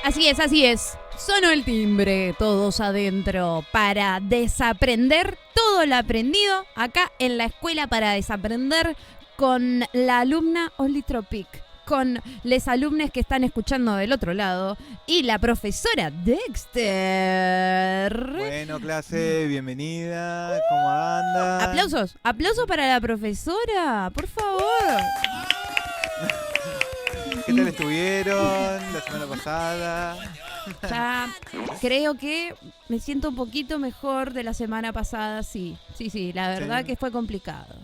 Así es. Sonó el timbre, todos adentro, para desaprender todo lo aprendido acá en la escuela para desaprender con la alumna Oli Tropic, con los alumnos que están escuchando del otro lado y la profesora Dexter. Bueno, clase, bienvenida, ¿cómo anda? Aplausos para la profesora, por favor. ¿Qué tal estuvieron la semana pasada? Ya creo que me siento un poquito mejor de la semana pasada, sí, la verdad que fue complicado.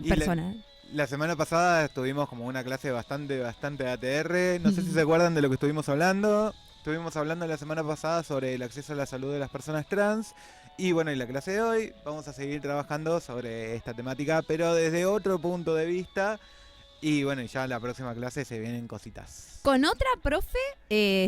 Personal. La semana pasada tuvimos como una clase bastante ATR, no sé si se acuerdan de lo que estuvimos hablando. Estuvimos hablando la semana pasada sobre el acceso a la salud de las personas trans. Y bueno, en la clase de hoy vamos a seguir trabajando sobre esta temática, pero desde otro punto de vista. Y bueno, ya en la próxima clase se vienen cositas. Con otra profe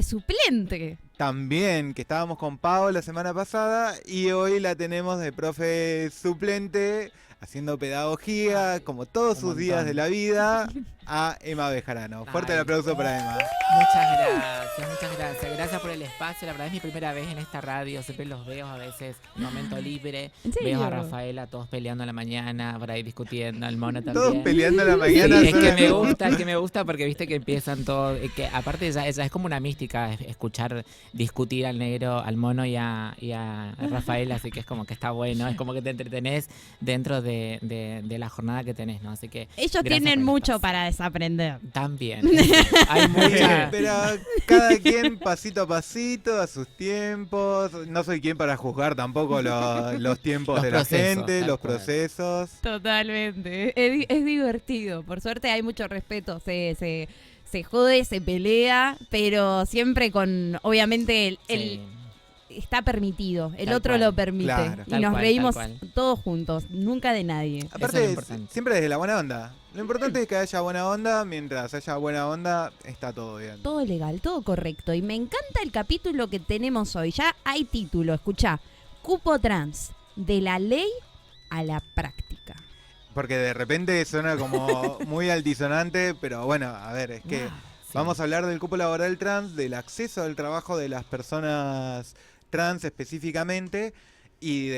suplente. También, que estábamos con Pau la semana pasada y hoy la tenemos de profe suplente, haciendo pedagogía, como todos sus días de la vida, a Emma Bejarano. Fuerte el aplauso para Emma. Muchas gracias. Gracias por el espacio. La verdad es mi primera vez en esta radio. Siempre los veo a veces en momento libre. Veo a Rafaela, todos peleando a la mañana, por ahí discutiendo, al mono también. Todos peleando a la mañana. Sí, es que me gusta porque viste que empiezan todos, que aparte ya es como una mística escuchar discutir al negro, al mono y a Rafaela, así que es como que está bueno, es como que te entretenés dentro de la jornada que tenés, ¿no? Así que ellos tienen mucho para desaprender. También. Hay mucha... Pero cada quien pasito a pasito, a sus tiempos. No soy quien para juzgar tampoco los tiempos de la gente, los procesos. Totalmente. Es divertido. Por suerte hay mucho respeto. Se jode, se pelea, pero siempre con, obviamente, está permitido, el otro lo permite. Claro, y nos reímos todos juntos, nunca de nadie. Aparte, siempre desde la buena onda. Lo importante es que haya buena onda, mientras haya buena onda, está todo bien. Todo legal, todo correcto. Y me encanta el capítulo que tenemos hoy. Ya hay título, escuchá. Cupo trans, de la ley a la práctica. Porque de repente suena como muy altisonante, pero bueno, a ver, es que vamos a hablar del cupo laboral trans, del acceso al trabajo de las personas trans específicamente. Y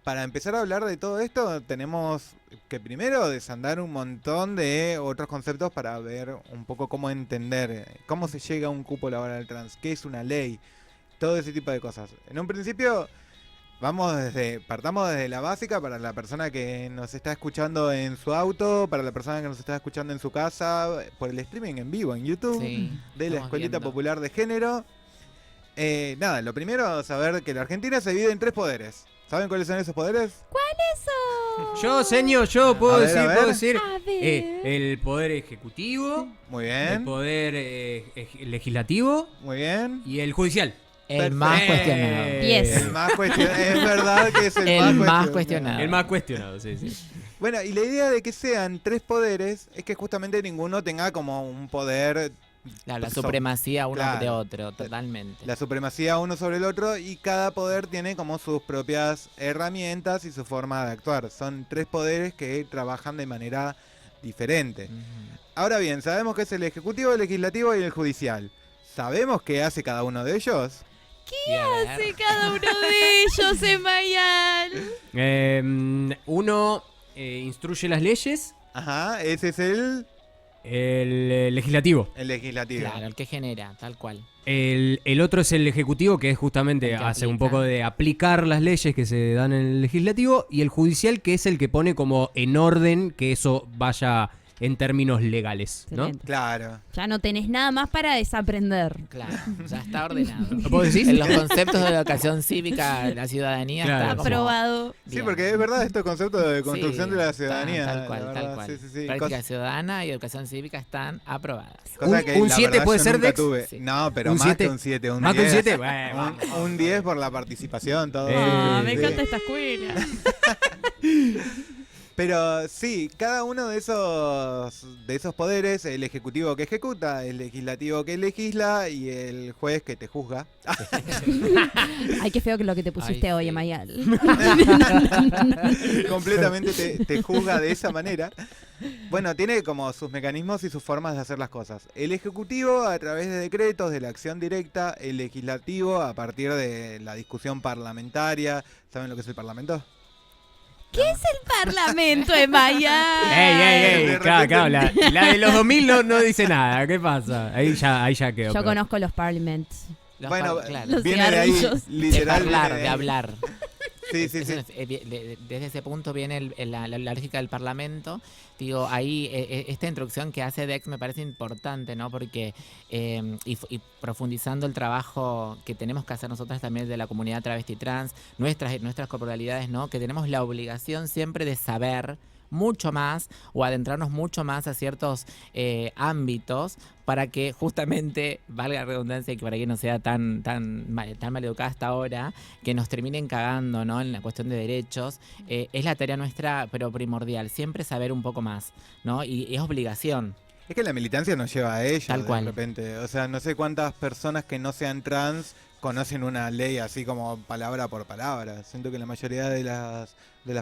para empezar a hablar de todo esto, tenemos que primero desandar un montón de otros conceptos para ver un poco cómo entender, cómo se llega a un cupo laboral trans, qué es una ley, todo ese tipo de cosas. En un principio, partamos desde la básica para la persona que nos está escuchando en su auto, para la persona que nos está escuchando en su casa, por el streaming en vivo en YouTube, de la Escuelita Popular de Género. Lo primero, saber que la Argentina se divide en 3 poderes. ¿Saben cuáles son esos poderes? ¿Cuáles son? Yo puedo decir A ver. el poder ejecutivo, Muy bien. el poder legislativo, Muy bien. y el judicial. El más cuestionado. El más cuestionado. Es verdad que es el más cuestionado. El más cuestionado, sí. Bueno, y la idea de que sean 3 poderes es que justamente ninguno tenga como un poder... La supremacía uno de otro, totalmente. La supremacía uno sobre el otro, y cada poder tiene como sus propias herramientas y su forma de actuar. Son 3 poderes que trabajan de manera diferente. Ahora bien, sabemos que es el ejecutivo, el legislativo y el judicial. ¿Sabemos qué hace cada uno de ellos? ¿Qué hace cada uno de ellos, Emayal? Uno instruye las leyes. Ajá, ese es el legislativo. El legislativo. Claro, el que genera, tal cual. El otro es el ejecutivo, que es justamente hace un poco de aplicar las leyes que se dan en el legislativo. Y el judicial, que es el que pone como en orden que eso vaya en términos legales, ¿no? Excelente. Claro. Ya no tenés nada más para desaprender. Claro, ya está ordenado. ¿Vos decís? En los conceptos de la educación cívica, la ciudadanía está como... aprobado. Sí, porque es verdad estos conceptos de construcción de la ciudadanía. Tal cual. Sí. Práctica ciudadana y educación cívica están aprobadas. Un 7 puede ser, Dex. Sí. No, pero ¿Un más 7? que un 7. ¿Más que un 7? Un 10 por la participación, todo. Me encanta esta escuela. Pero sí, cada uno de esos poderes, el ejecutivo que ejecuta, el legislativo que legisla y el juez que te juzga. Ay, qué feo que lo que te pusiste hoy, Emayal. Completamente te juzga de esa manera. Bueno, tiene como sus mecanismos y sus formas de hacer las cosas. El Ejecutivo a través de decretos, de la acción directa, el Legislativo a partir de la discusión parlamentaria. ¿Saben lo que es el Parlamento? ¿Qué es el Parlamento de Maya? ¡Ey! De Claro, repente- la de los 2000 no dice nada. ¿Qué pasa? Ahí ya quedó. Yo pero- conozco los Parliaments. Bueno, claro. Los viene de ahí, cigarrillos. De literal. hablar, viene de ahí. hablar. Sí, sí, sí. Desde ese punto viene la lógica del Parlamento. Digo, ahí esta introducción que hace Dex me parece importante, ¿no? Porque, y profundizando el trabajo que tenemos que hacer nosotras también de la comunidad travesti trans, nuestras corporalidades, ¿no? Que tenemos la obligación siempre de saber mucho más o adentrarnos mucho más a ciertos ámbitos para que justamente, valga la redundancia, y que para que no sea tan maleducada hasta ahora, que nos terminen cagando, ¿no? En la cuestión de derechos, es la tarea nuestra, pero primordial, siempre saber un poco más, ¿no? Y es obligación. Es que la militancia nos lleva a ello, Tal cual. de repente. O sea, no sé cuántas personas que no sean trans conocen una ley así como palabra por palabra. Siento que la mayoría de las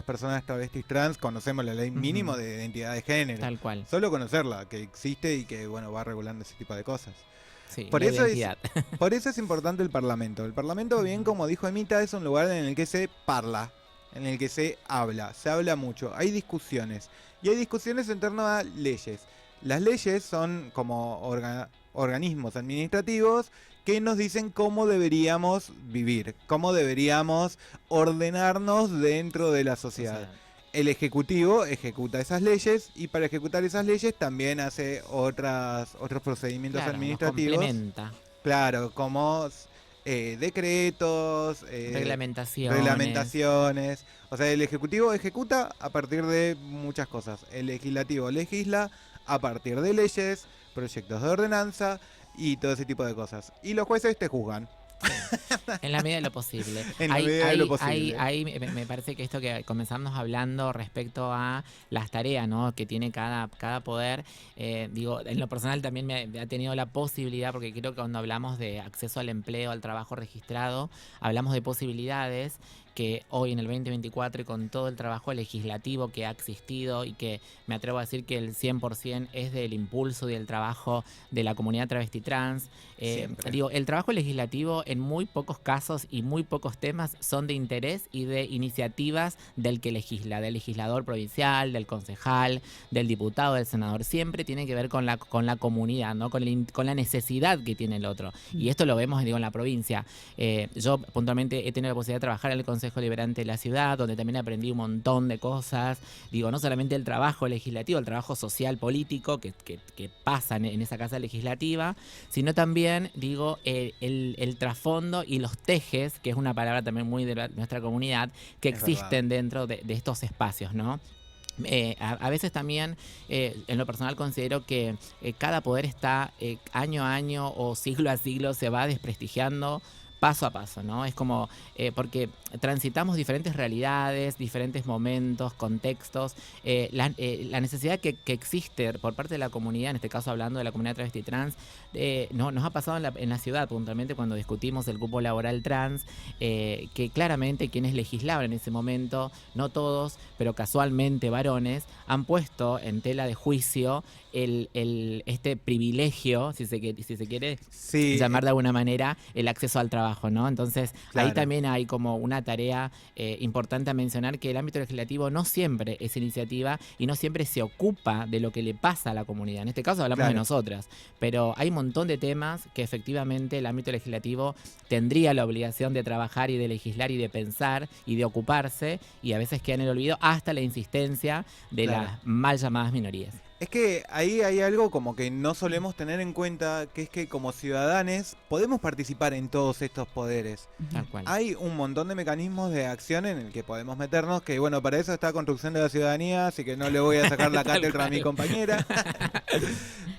personas travestis trans conocemos la ley mínimo de identidad de género. Tal cual. Solo conocerla, que existe y que bueno va regulando ese tipo de cosas. Sí, Por la eso identidad. Por eso es importante el Parlamento. El Parlamento, bien como dijo Emita, es un lugar en el que se parla, en el que se habla mucho. Hay discusiones. Y hay discusiones en torno a leyes. Las leyes son como organismos administrativos que nos dicen cómo deberíamos vivir, cómo deberíamos ordenarnos dentro de la sociedad. El Ejecutivo ejecuta esas leyes y para ejecutar esas leyes también hace otros procedimientos Claro, nos administrativos. complementa. Claro, como decretos, reglamentaciones. O sea, el Ejecutivo ejecuta a partir de muchas cosas. El Legislativo legisla a partir de leyes, proyectos de ordenanza y todo ese tipo de cosas. Y los jueces te juzgan. En la medida de lo posible. En la medida de lo posible. Ahí me parece que esto que comenzamos hablando respecto a las tareas, ¿no? Que tiene cada poder, digo, en lo personal también me ha tenido la posibilidad, porque creo que cuando hablamos de acceso al empleo, al trabajo registrado, hablamos de posibilidades que hoy en el 2024 y con todo el trabajo legislativo que ha existido y que me atrevo a decir que el 100% es del impulso y del trabajo de la comunidad travesti trans. Digo, el trabajo legislativo en muy pocos casos y muy pocos temas son de interés y de iniciativas del que legisla, del legislador provincial, del concejal, del diputado, del senador. Siempre tiene que ver con la comunidad, ¿no? Con la necesidad que tiene el otro. Y esto lo vemos, digo, en la provincia. Yo puntualmente he tenido la posibilidad de trabajar en el Consejo Liberante de la ciudad, donde también aprendí un montón de cosas. Digo, no solamente el trabajo legislativo, el trabajo social político que pasa en esa casa legislativa, sino también, digo, el trasfondo y los tejes, que es una palabra también muy de nuestra comunidad, que Es existen dentro de estos espacios, ¿no? A veces también, en lo personal, considero que cada poder está año a año o siglo a siglo se va desprestigiando paso a paso, ¿no? Es como, porque transitamos diferentes realidades, diferentes momentos, contextos, la necesidad que existe por parte de la comunidad, en este caso hablando de la comunidad travesti trans, nos ha pasado en la ciudad, puntualmente cuando discutimos el cupo laboral trans, que claramente quienes legislaban en ese momento, no todos, pero casualmente varones, han puesto en tela de juicio este privilegio, si se quiere Sí, llamar de alguna manera, el acceso al trabajo, ¿no? Entonces, Claro. ahí también hay como una tarea importante a mencionar, que el ámbito legislativo no siempre es iniciativa y no siempre se ocupa de lo que le pasa a la comunidad. En este caso hablamos de Claro. nosotras, pero hay un montón de temas que efectivamente el ámbito legislativo tendría la obligación de trabajar y de legislar y de pensar y de ocuparse, y a veces queda en el olvido hasta la insistencia de Claro. las mal llamadas minorías. Es que ahí hay algo como que no solemos tener en cuenta, que es que como ciudadanos podemos participar en todos estos poderes. Tal cual. Hay un montón de mecanismos de acción en el que podemos meternos, que bueno, para eso está Construcción de la Ciudadanía, así que no le voy a sacar la cátedra a mi compañera.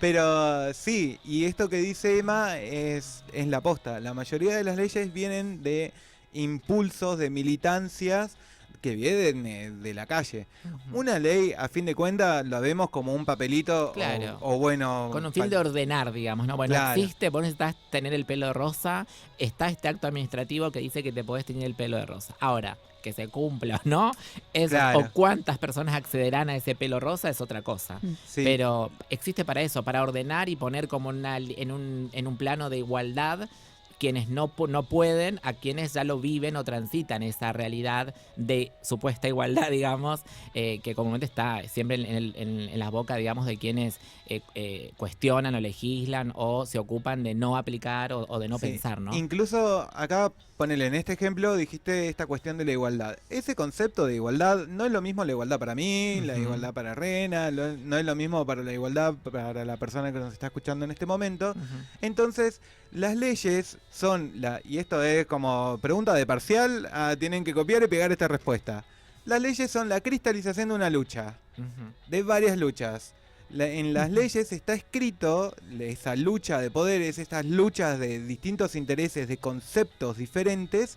Pero sí, y esto que dice Emma es la posta. La mayoría de las leyes vienen de impulsos, de militancias que vienen de la calle. Ujú. Una ley, a fin de cuentas, la vemos como un papelito Claro. o bueno... Con un fin de ordenar, digamos, ¿no? Bueno, Claro. existe, vos necesitas tener el pelo de rosa, está este acto administrativo que dice que te podés tener el pelo de rosa. Ahora, que se cumpla, ¿no? Eso, Claro. o cuántas personas accederán a ese pelo rosa es otra cosa. Sí. Pero existe para eso, para ordenar y poner como en un plano de igualdad quienes no pueden, a quienes ya lo viven o transitan esa realidad de supuesta igualdad, digamos, que comúnmente está siempre en la boca, digamos, de quienes cuestionan o legislan o se ocupan de no aplicar o de no Sí. pensar, ¿no? Incluso acá, ponele, en este ejemplo dijiste esta cuestión de la igualdad. Ese concepto de igualdad no es lo mismo la igualdad para mí, la Ujú. igualdad para Rena, no es lo mismo para la igualdad para la persona que nos está escuchando en este momento. Ujú. Entonces, las leyes son, y esto es como pregunta de parcial, tienen que copiar y pegar esta respuesta. Las leyes son la cristalización de una lucha, Ujú. de varias luchas. En las leyes está escrito esa lucha de poderes, estas luchas de distintos intereses, de conceptos diferentes.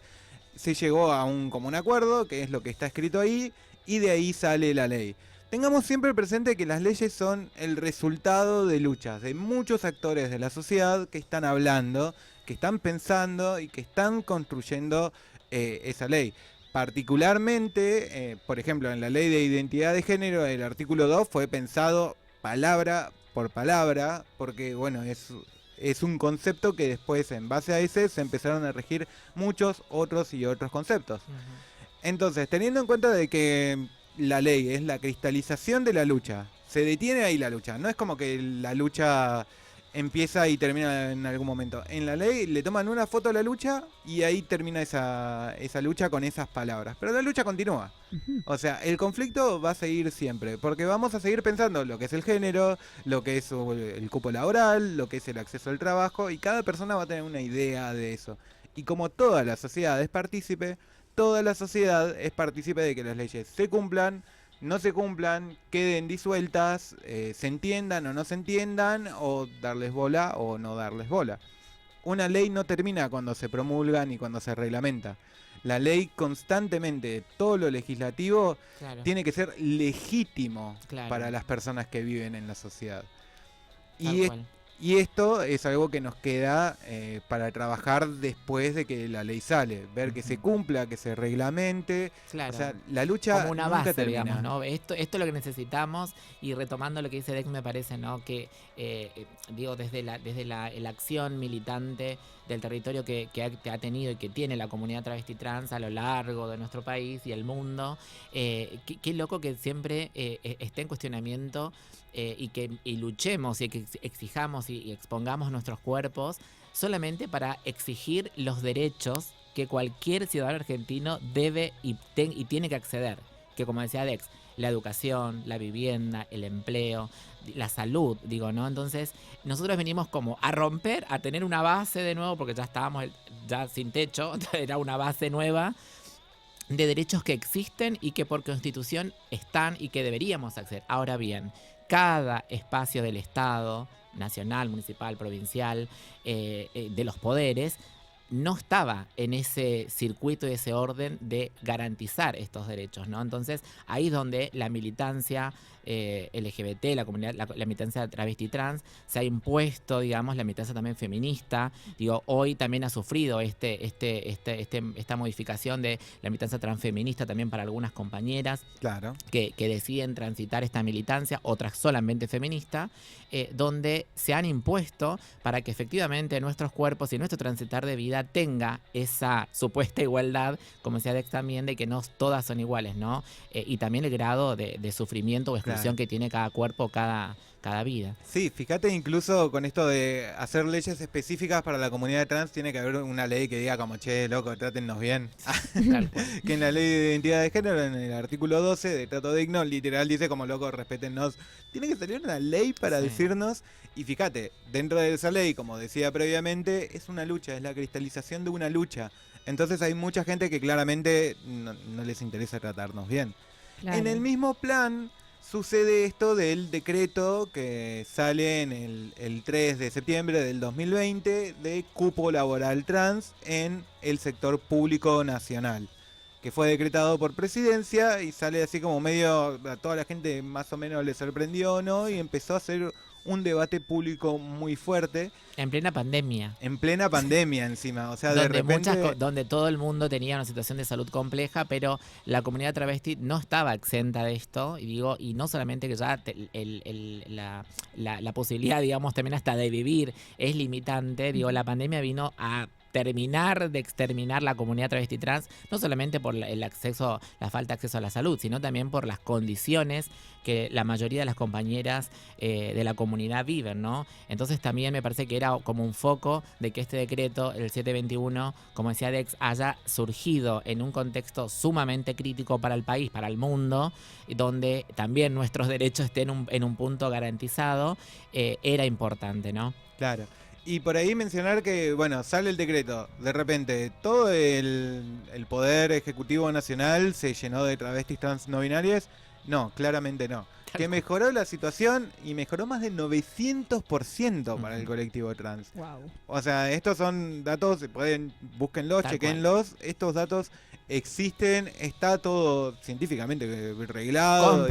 Se llegó a un común acuerdo, que es lo que está escrito ahí, y de ahí sale la ley. Tengamos siempre presente que las leyes son el resultado de luchas de muchos actores de la sociedad que están hablando, que están pensando y que están construyendo esa ley. Particularmente, por ejemplo, en la ley de identidad de género, el artículo 2 fue pensado palabra por palabra, porque bueno, es un concepto que después, en base a ese, se empezaron a regir muchos otros y otros conceptos. Entonces, teniendo en cuenta de que la ley es la cristalización de la lucha, se detiene ahí la lucha, no es como que la lucha empieza y termina en algún momento. En la ley le toman una foto a la lucha y ahí termina esa lucha con esas palabras. Pero la lucha continúa. Ujú. O sea, el conflicto va a seguir siempre, porque vamos a seguir pensando lo que es el género, lo que es el cupo laboral, lo que es el acceso al trabajo, y cada persona va a tener una idea de eso. Y como toda la sociedad es partícipe, toda la sociedad es partícipe de que las leyes se cumplan, no se cumplan, queden disueltas, se entiendan o no se entiendan, o darles bola o no darles bola. Una ley no termina cuando se promulga ni cuando se reglamenta. La ley constantemente, todo lo legislativo, Claro. tiene que ser legítimo Claro. para las personas que viven en la sociedad. Tal Y, cual. y esto es algo que nos queda para trabajar después de que la ley sale. Ver que se Ujú. cumpla, que se reglamente. Claro. O sea, la lucha Como una nunca base, termina. digamos, ¿no? Esto es lo que necesitamos, y retomando lo que dice Dex, me parece, ¿no? Que, digo, desde la acción militante del territorio que ha tenido y que tiene la comunidad travesti trans a lo largo de nuestro país y el mundo, qué loco que siempre esté en cuestionamiento, y luchemos y que exijamos y expongamos nuestros cuerpos solamente para exigir los derechos que cualquier ciudadano argentino debe y tiene que acceder. Que, como decía Dex, la educación, la vivienda, el empleo, la salud, digo, ¿no? Entonces, nosotros venimos como a romper, a tener una base de nuevo, porque ya estábamos ya sin techo, era una base nueva de derechos que existen y que por constitución están y que deberíamos acceder. Ahora bien, cada espacio del Estado, nacional, municipal, provincial, de los poderes, no estaba en ese circuito y ese orden de garantizar estos derechos, ¿no? Entonces, ahí es donde la militancia LGBT, la comunidad, la militancia travesti trans, se ha impuesto, digamos, la militancia también feminista. Digo, hoy también ha sufrido esta modificación de la militancia transfeminista también para algunas compañeras Claro. que deciden transitar esta militancia, otras solamente feminista, donde se han impuesto para que efectivamente nuestros cuerpos y nuestro transitar de vida tenga esa supuesta igualdad, como decía Dex también, de que no todas son iguales, ¿no? Y también el grado de sufrimiento o exclusión Claro. que tiene cada cuerpo, cada vida. Sí, fíjate, incluso con esto de hacer leyes específicas para la comunidad trans, tiene que haber una ley que diga como, che, loco, trátennos bien. Tal cual. Que en la ley de identidad de género, en el artículo 12 de trato digno, literal dice como, loco, respétennos. Tiene que salir una ley para Sí. decirnos, y fíjate, dentro de esa ley, como decía previamente, es una lucha, es la cristalización de una lucha. Entonces hay mucha gente que claramente no les interesa tratarnos bien. Claro. En el mismo plan sucede esto del decreto que sale en el 3 de septiembre del 2020 de cupo laboral trans en el sector público nacional, que fue decretado por presidencia y sale así como medio, a toda la gente más o menos le sorprendió, ¿no? Y empezó a hacer un debate público muy fuerte. En plena pandemia. En plena pandemia encima, o sea, de Donde, repente... donde todo el mundo tenía una situación de salud compleja, pero la comunidad travesti no estaba exenta de esto, y no solamente que ya la posibilidad, digamos, también hasta de vivir es limitante, la pandemia vino a terminar de exterminar la comunidad travesti trans, no solamente por la falta de acceso a la salud, sino también por las condiciones que la mayoría de las compañeras de la comunidad viven, ¿no? Entonces también me parece que era como un foco de que este decreto, el 721, como decía Dex, haya surgido en un contexto sumamente crítico para el país, para el mundo, donde también nuestros derechos estén en un punto garantizado, era importante, ¿no? Claro. Y por ahí mencionar que, bueno, sale el decreto, de repente todo el poder ejecutivo nacional se llenó de travestis trans no binarias. No, claramente no. Que mejoró la situación y mejoró más del 900% para el colectivo trans. Wow. O sea, estos son datos, búsquenlos, chequenlos, estos datos existen, está todo científicamente reglado.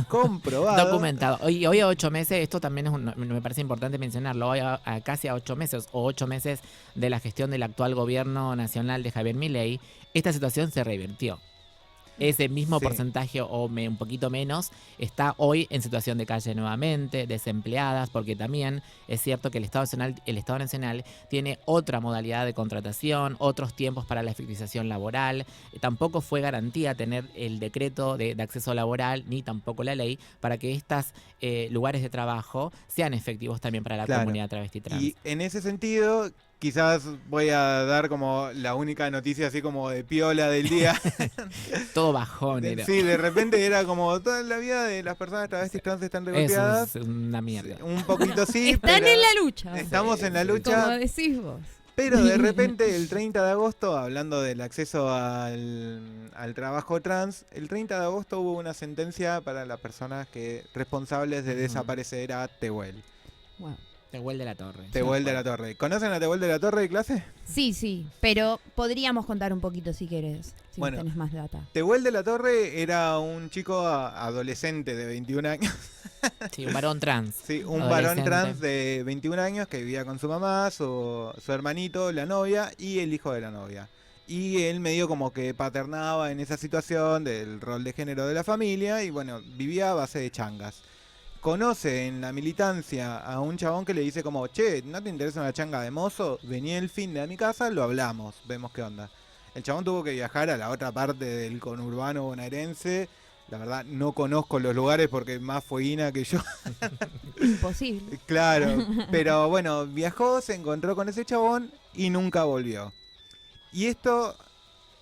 Comprobado. Documentado. Y hoy a 8 meses, esto también me parece importante mencionarlo, hoy casi a 8 meses o 8 meses de la gestión del actual gobierno nacional de Javier Milei, esta situación se revirtió. Ese mismo porcentaje o un poquito menos está hoy en situación de calle nuevamente, desempleadas, porque también es cierto que el Estado Nacional tiene otra modalidad de contratación, otros tiempos para la efectivización laboral. Tampoco fue garantía tener el decreto de acceso laboral, ni tampoco la ley, para que estos lugares de trabajo sean efectivos también para la comunidad travesti trans. Y en ese sentido... Quizás voy a dar como la única noticia así como de piola del día. Todo bajón. Sí, de repente era como toda la vida de las personas travestis trans están revolteadas. Es una mierda. Un poquito sí. Están en la lucha. Estamos en la lucha. Como decís vos. Pero de repente el 30 de agosto, hablando del acceso al trabajo trans, el 30 de agosto hubo una sentencia para las personas responsables de desaparecer a Tehuel. Wow. Tehuel de la Torre. Tehuel de la Torre. ¿Conocen a Tehuel de la Torre de clase? Sí, pero podríamos contar un poquito si querés, si tenés más data. Tehuel de la Torre era un chico adolescente de 21 años. Sí, un varón trans. Sí, un varón trans de 21 años que vivía con su mamá, su hermanito, la novia y el hijo de la novia. Y él medio como que paternaba en esa situación del rol de género de la familia y bueno, vivía a base de changas. Conoce en la militancia a un chabón que le dice como, che, ¿no te interesa una changa de mozo? Vení el fin de a mi casa, lo hablamos, vemos qué onda. El chabón tuvo que viajar a la otra parte del conurbano bonaerense. La verdad, no conozco los lugares porque es más fueguina que yo. Imposible. Claro, pero bueno, viajó, se encontró con ese chabón y nunca volvió. Y esto,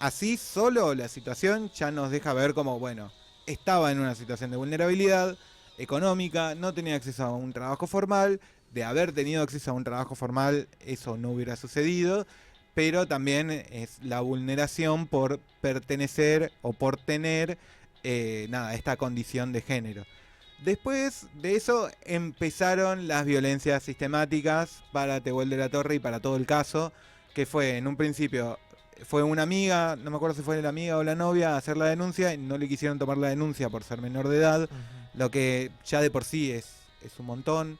así solo la situación ya nos deja ver como, bueno, estaba en una situación de vulnerabilidad económica, no tenía acceso a un trabajo formal. De haber tenido acceso a un trabajo formal, eso no hubiera sucedido, pero también es la vulneración por pertenecer o por tener esta condición de género. Después de eso empezaron las violencias sistemáticas para Tehuel de la Torre y para todo el caso, que fue en un principio, fue una amiga, no me acuerdo si fue la amiga o la novia, a hacer la denuncia y no le quisieron tomar la denuncia por ser menor de edad. Lo que ya de por sí es un montón.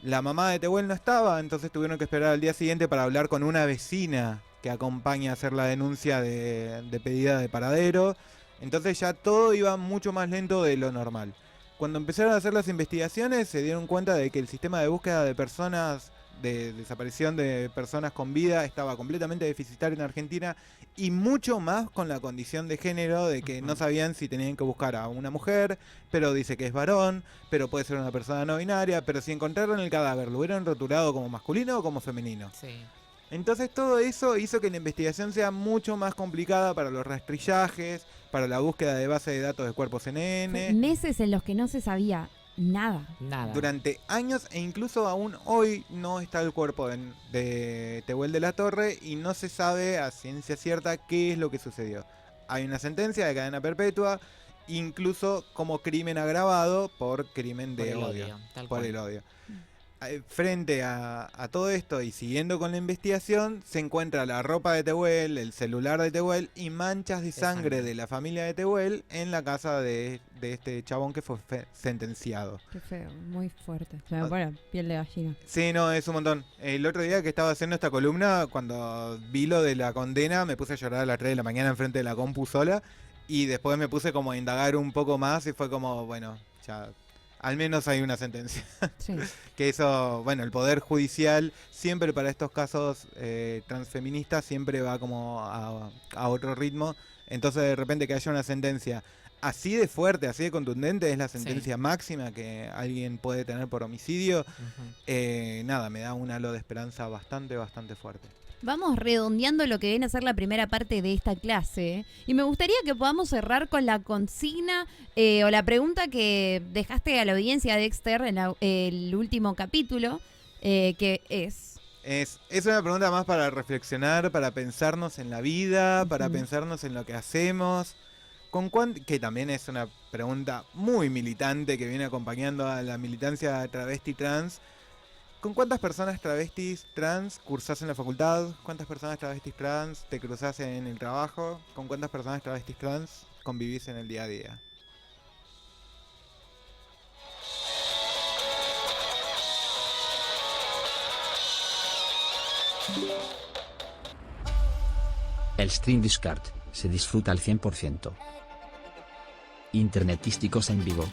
La mamá de Tehuel no estaba, entonces tuvieron que esperar al día siguiente para hablar con una vecina que acompaña a hacer la denuncia de pedida de paradero. Entonces ya todo iba mucho más lento de lo normal. Cuando empezaron a hacer las investigaciones se dieron cuenta de que el sistema de búsqueda de personas, de desaparición de personas con vida, estaba completamente deficitario en Argentina y mucho más con la condición de género, de que no sabían si tenían que buscar a una mujer, pero dice que es varón, pero puede ser una persona no binaria, pero si encontraron el cadáver, ¿lo hubieran rotulado como masculino o como femenino? Sí. Entonces todo eso hizo que la investigación sea mucho más complicada para los rastrillajes, para la búsqueda de base de datos de cuerpos NN. Meses en los que no se sabía nada. Durante años e incluso aún hoy no está el cuerpo de Tehuel de la Torre y no se sabe a ciencia cierta qué es lo que sucedió. Hay una sentencia de cadena perpetua, incluso como crimen agravado por crimen de odio. Por el odio. frente a todo esto y siguiendo con la investigación, se encuentra la ropa de Tehuel, el celular de Tehuel y manchas de sangre de la familia de Tehuel en la casa de este chabón que fue sentenciado. Qué feo, muy fuerte. Se me pone piel de gallina. Sí, no, es un montón. El otro día que estaba haciendo esta columna, cuando vi lo de la condena, me puse a llorar a las 3 de la mañana enfrente de la compu sola y después me puse como a indagar un poco más y fue como, bueno, ya... Al menos hay una sentencia. Sí. Que eso, bueno, el Poder Judicial siempre para estos casos transfeministas siempre va como a otro ritmo. Entonces de repente que haya una sentencia así de fuerte, así de contundente, es la sentencia máxima que alguien puede tener por homicidio. Nada, me da un halo de esperanza bastante fuerte. Vamos redondeando lo que viene a ser la primera parte de esta clase. Y me gustaría que podamos cerrar con la consigna o la pregunta que dejaste a la audiencia, Dexter, en el último capítulo, que es... Es una pregunta más para reflexionar, para pensarnos en la vida, para pensarnos en lo que hacemos. Que también es una pregunta muy militante que viene acompañando a la militancia travesti trans. ¿Con cuántas personas travestis trans cursás en la facultad? ¿Cuántas personas travestis trans te cruzás en el trabajo? ¿Con cuántas personas travestis trans convivís en el día a día? El Stream Discard se disfruta al 100%. Internetísticos en vivo.